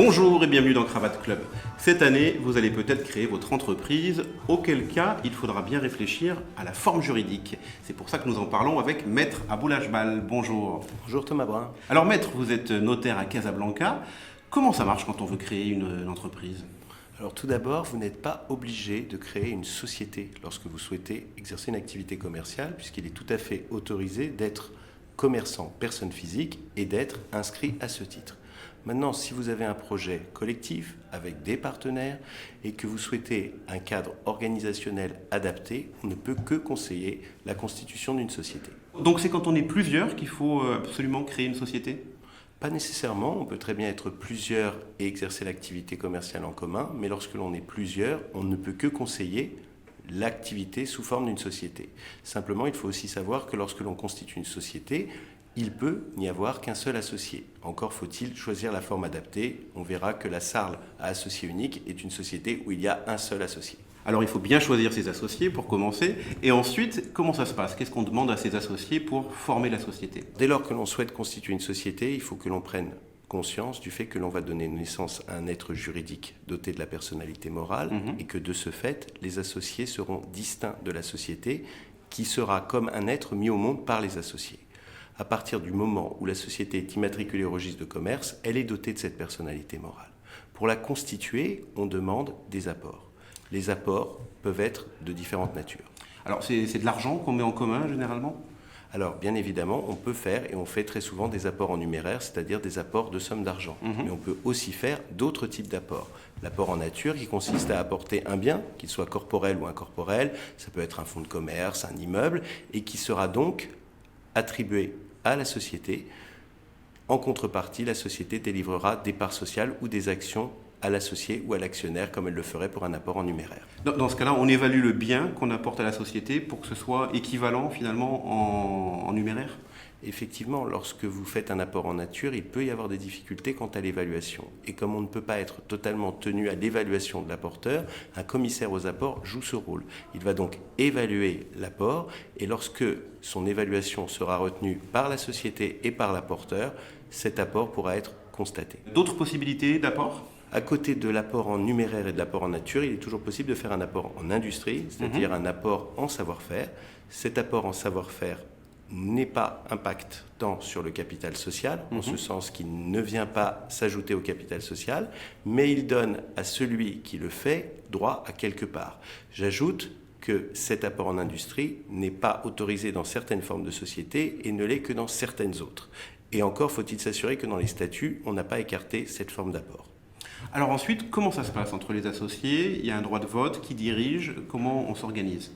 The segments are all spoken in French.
Bonjour et bienvenue dans Cravate Club. Cette année, vous allez peut-être créer votre entreprise, auquel cas il faudra bien réfléchir à la forme juridique. C'est pour ça que nous en parlons avec Maître Aboulajbal. Bonjour. Bonjour Thomas Brun. Alors Maître, vous êtes notaire à Casablanca. Comment ça marche quand on veut créer une entreprise ? Alors tout d'abord, vous n'êtes pas obligé de créer une société lorsque vous souhaitez exercer une activité commerciale, puisqu'il est tout à fait autorisé d'être commerçant, personne physique, et d'être inscrit à ce titre. Maintenant, si vous avez un projet collectif avec des partenaires et que vous souhaitez un cadre organisationnel adapté, on ne peut que conseiller la constitution d'une société. Donc c'est quand on est plusieurs qu'il faut absolument créer une société ? Pas nécessairement, on peut très bien être plusieurs et exercer l'activité commerciale en commun, mais lorsque l'on est plusieurs, on ne peut que conseiller l'activité sous forme d'une société. Simplement, il faut aussi savoir que lorsque l'on constitue une société, il peut n'y avoir qu'un seul associé. Encore faut-il choisir la forme adaptée. On verra que la SARL à associé unique est une société où il y a un seul associé. Alors il faut bien choisir ses associés pour commencer. Et ensuite, comment ça se passe ? Qu'est-ce qu'on demande à ses associés pour former la société ? Dès lors que l'on souhaite constituer une société, il faut que l'on prenne conscience du fait que l'on va donner naissance à un être juridique doté de la personnalité morale et que de ce fait, les associés seront distincts de la société qui sera comme un être mis au monde par les associés. À partir du moment où la société est immatriculée au registre de commerce, elle est dotée de cette personnalité morale. Pour la constituer, on demande des apports. Les apports peuvent être de différentes natures. Alors c'est de l'argent qu'on met en commun généralement ? Alors bien évidemment, on peut faire, et on fait très souvent des apports en numéraire, c'est-à-dire des apports de sommes d'argent. Mais on peut aussi faire d'autres types d'apports. L'apport en nature qui consiste à apporter un bien, qu'il soit corporel ou incorporel, ça peut être un fonds de commerce, un immeuble, et qui sera donc attribué à la société. En contrepartie, la société délivrera des parts sociales ou des actions à l'associé ou à l'actionnaire comme elle le ferait pour un apport en numéraire. Dans ce cas-là, on évalue le bien qu'on apporte à la société pour que ce soit équivalent finalement en numéraire ? Effectivement, lorsque vous faites un apport en nature, il peut y avoir des difficultés quant à l'évaluation. Et comme on ne peut pas être totalement tenu à l'évaluation de l'apporteur, un commissaire aux apports joue ce rôle. Il va donc évaluer l'apport et lorsque son évaluation sera retenue par la société et par l'apporteur, cet apport pourra être constaté. D'autres possibilités d'apport ? À côté de l'apport en numéraire et de l'apport en nature, il est toujours possible de faire un apport en industrie, c'est-à-dire un apport en savoir-faire. Cet apport en savoir-faire n'est pas impactant sur le capital social, en ce sens qu'il ne vient pas s'ajouter au capital social, mais il donne à celui qui le fait droit à quelque part. J'ajoute que cet apport en industrie n'est pas autorisé dans certaines formes de société et ne l'est que dans certaines autres. Et encore faut-il s'assurer que dans les statuts, on n'a pas écarté cette forme d'apport. Alors ensuite, comment ça se passe entre les associés ? Il y a un droit de vote qui dirige, comment on s'organise ?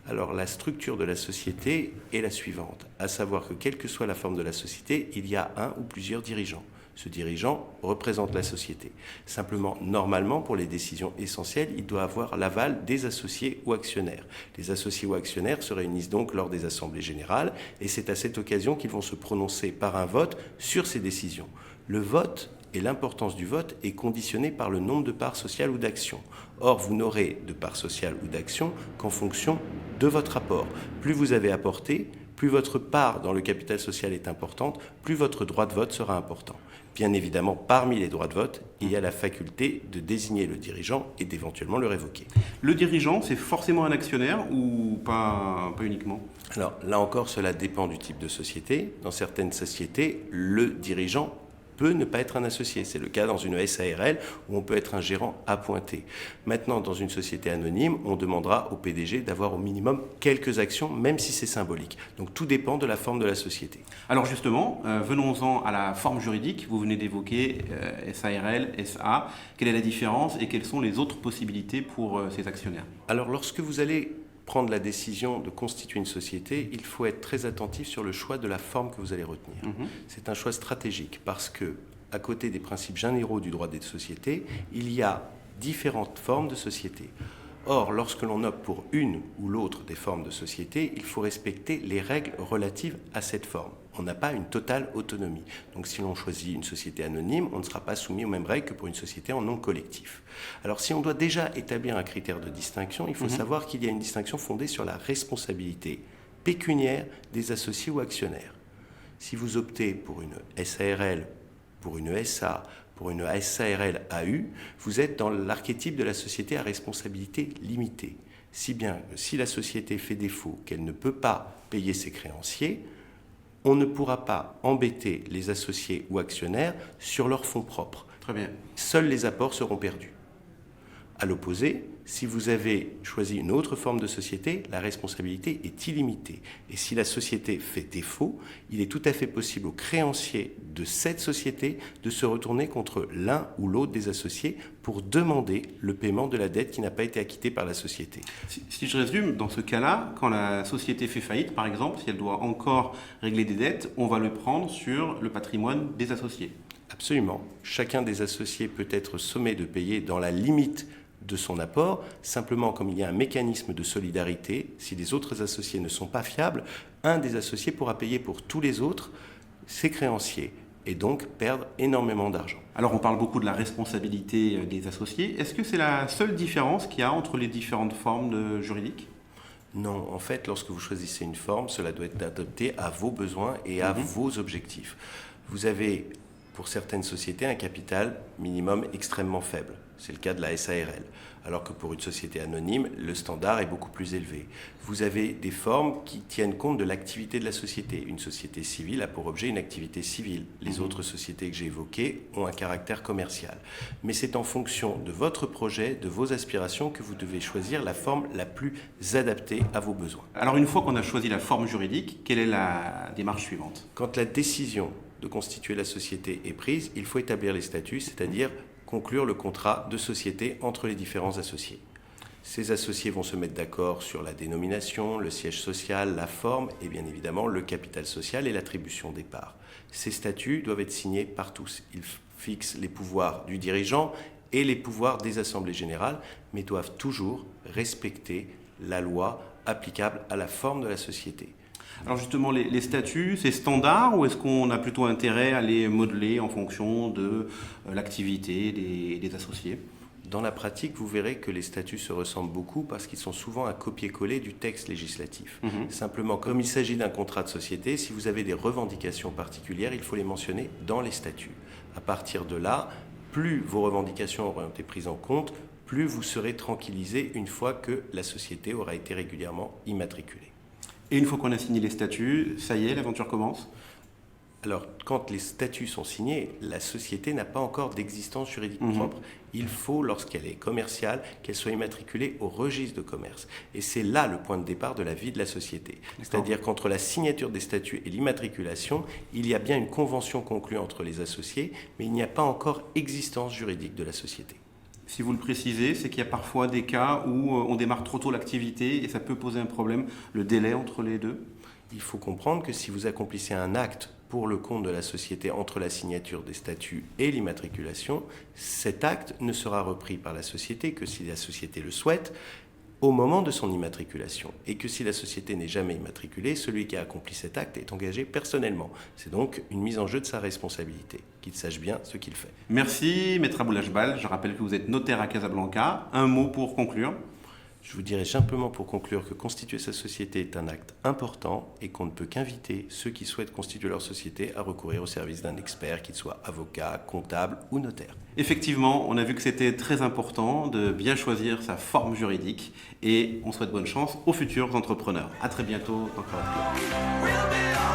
Alors la structure de la société est la suivante, à savoir que quelle que soit la forme de la société, il y a un ou plusieurs dirigeants. Ce dirigeant représente la société. Simplement, normalement, pour les décisions essentielles, il doit avoir l'aval des associés ou actionnaires. Les associés ou actionnaires se réunissent donc lors des assemblées générales et c'est à cette occasion qu'ils vont se prononcer par un vote sur ces décisions. Le vote et l'importance du vote est conditionnée par le nombre de parts sociales ou d'actions. Or, vous n'aurez de parts sociales ou d'actions qu'en fonction de votre apport. Plus vous avez apporté, plus votre part dans le capital social est importante, plus votre droit de vote sera important. Bien évidemment, parmi les droits de vote, il y a la faculté de désigner le dirigeant et d'éventuellement le révoquer. Le dirigeant, c'est forcément un actionnaire ou pas uniquement ? Alors là encore, cela dépend du type de société. Dans certaines sociétés, le dirigeant peut ne pas être un associé. C'est le cas dans une SARL où on peut être un gérant appointé. Maintenant, dans une société anonyme, on demandera au PDG d'avoir au minimum quelques actions, même si c'est symbolique. Donc tout dépend de la forme de la société. Alors justement, venons-en à la forme juridique. Vous venez d'évoquer SARL, SA. Quelle est la différence et quelles sont les autres possibilités pour ces actionnaires ? Alors lorsque vous allez prendre la décision de constituer une société, il faut être très attentif sur le choix de la forme que vous allez retenir. C'est un choix stratégique parce que, à côté des principes généraux du droit des sociétés, il y a différentes formes de société. Or, lorsque l'on opte pour une ou l'autre des formes de société, il faut respecter les règles relatives à cette forme. On n'a pas une totale autonomie. Donc si l'on choisit une société anonyme, on ne sera pas soumis aux mêmes règles que pour une société en nom collectif. Alors si on doit déjà établir un critère de distinction, il faut savoir qu'il y a une distinction fondée sur la responsabilité pécuniaire des associés ou actionnaires. Si vous optez pour une SARL, pour une SA, pour une SARL AU, vous êtes dans l'archétype de la société à responsabilité limitée. Si bien que si la société fait défaut, qu'elle ne peut pas payer ses créanciers, on ne pourra pas embêter les associés ou actionnaires sur leurs fonds propres. Très bien. Seuls les apports seront perdus. À l'opposé, si vous avez choisi une autre forme de société, la responsabilité est illimitée. Et si la société fait défaut, il est tout à fait possible aux créanciers de cette société de se retourner contre l'un ou l'autre des associés pour demander le paiement de la dette qui n'a pas été acquittée par la société. Si je résume, dans ce cas-là, quand la société fait faillite, par exemple, si elle doit encore régler des dettes, on va le prendre sur le patrimoine des associés. Absolument. Chacun des associés peut être sommé de payer dans la limite de son apport. Simplement, comme il y a un mécanisme de solidarité, si les autres associés ne sont pas fiables, un des associés pourra payer pour tous les autres ses créanciers et donc perdre énormément d'argent. Alors on parle beaucoup de la responsabilité des associés. Est-ce que c'est la seule différence qu'il y a entre les différentes formes juridiques ? Non, en fait, lorsque vous choisissez une forme, cela doit être adapté à vos besoins et à vos objectifs. Vous avez, pour certaines sociétés, un capital minimum extrêmement faible. C'est le cas de la SARL. Alors que pour une société anonyme, le standard est beaucoup plus élevé. Vous avez des formes qui tiennent compte de l'activité de la société. Une société civile a pour objet une activité civile. Les autres sociétés que j'ai évoquées ont un caractère commercial. Mais c'est en fonction de votre projet, de vos aspirations, que vous devez choisir la forme la plus adaptée à vos besoins. Alors une fois qu'on a choisi la forme juridique, quelle est la démarche suivante ? Quand la décision de constituer la société est prise, il faut établir les statuts, c'est-à-dire conclure le contrat de société entre les différents associés. Ces associés vont se mettre d'accord sur la dénomination, le siège social, la forme et bien évidemment le capital social et l'attribution des parts. Ces statuts doivent être signés par tous. Ils fixent les pouvoirs du dirigeant et les pouvoirs des assemblées générales, mais doivent toujours respecter la loi applicable à la forme de la société. Alors justement, les statuts, c'est standard ou est-ce qu'on a plutôt intérêt à les modeler en fonction de l'activité des associés ? Dans la pratique, vous verrez que les statuts se ressemblent beaucoup parce qu'ils sont souvent un copier-coller du texte législatif. Simplement, comme il s'agit d'un contrat de société, si vous avez des revendications particulières, il faut les mentionner dans les statuts. À partir de là, plus vos revendications auront été prises en compte, plus vous serez tranquillisé une fois que la société aura été régulièrement immatriculée. Et une fois qu'on a signé les statuts, ça y est, l'aventure commence ? Alors, quand les statuts sont signés, la société n'a pas encore d'existence juridique propre. Il faut, lorsqu'elle est commerciale, qu'elle soit immatriculée au registre de commerce. Et c'est là le point de départ de la vie de la société. C'est-à-dire qu'entre la signature des statuts et l'immatriculation, il y a bien une convention conclue entre les associés, mais il n'y a pas encore existence juridique de la société. Si vous le précisez, c'est qu'il y a parfois des cas où on démarre trop tôt l'activité et ça peut poser un problème, le délai entre les deux. Il faut comprendre que si vous accomplissez un acte pour le compte de la société entre la signature des statuts et l'immatriculation, cet acte ne sera repris par la société que si la société le souhaite au moment de son immatriculation. Et que si la société n'est jamais immatriculée, celui qui a accompli cet acte est engagé personnellement. C'est donc une mise en jeu de sa responsabilité, qu'il sache bien ce qu'il fait. Merci, Maître Aboulajbal. Je rappelle que vous êtes notaire à Casablanca. Un mot pour conclure. Je vous dirais simplement pour conclure que constituer sa société est un acte important et qu'on ne peut qu'inviter ceux qui souhaitent constituer leur société à recourir au service d'un expert, qu'il soit avocat, comptable ou notaire. Effectivement, on a vu que c'était très important de bien choisir sa forme juridique et on souhaite bonne chance aux futurs entrepreneurs. À très bientôt dans Cravate Club.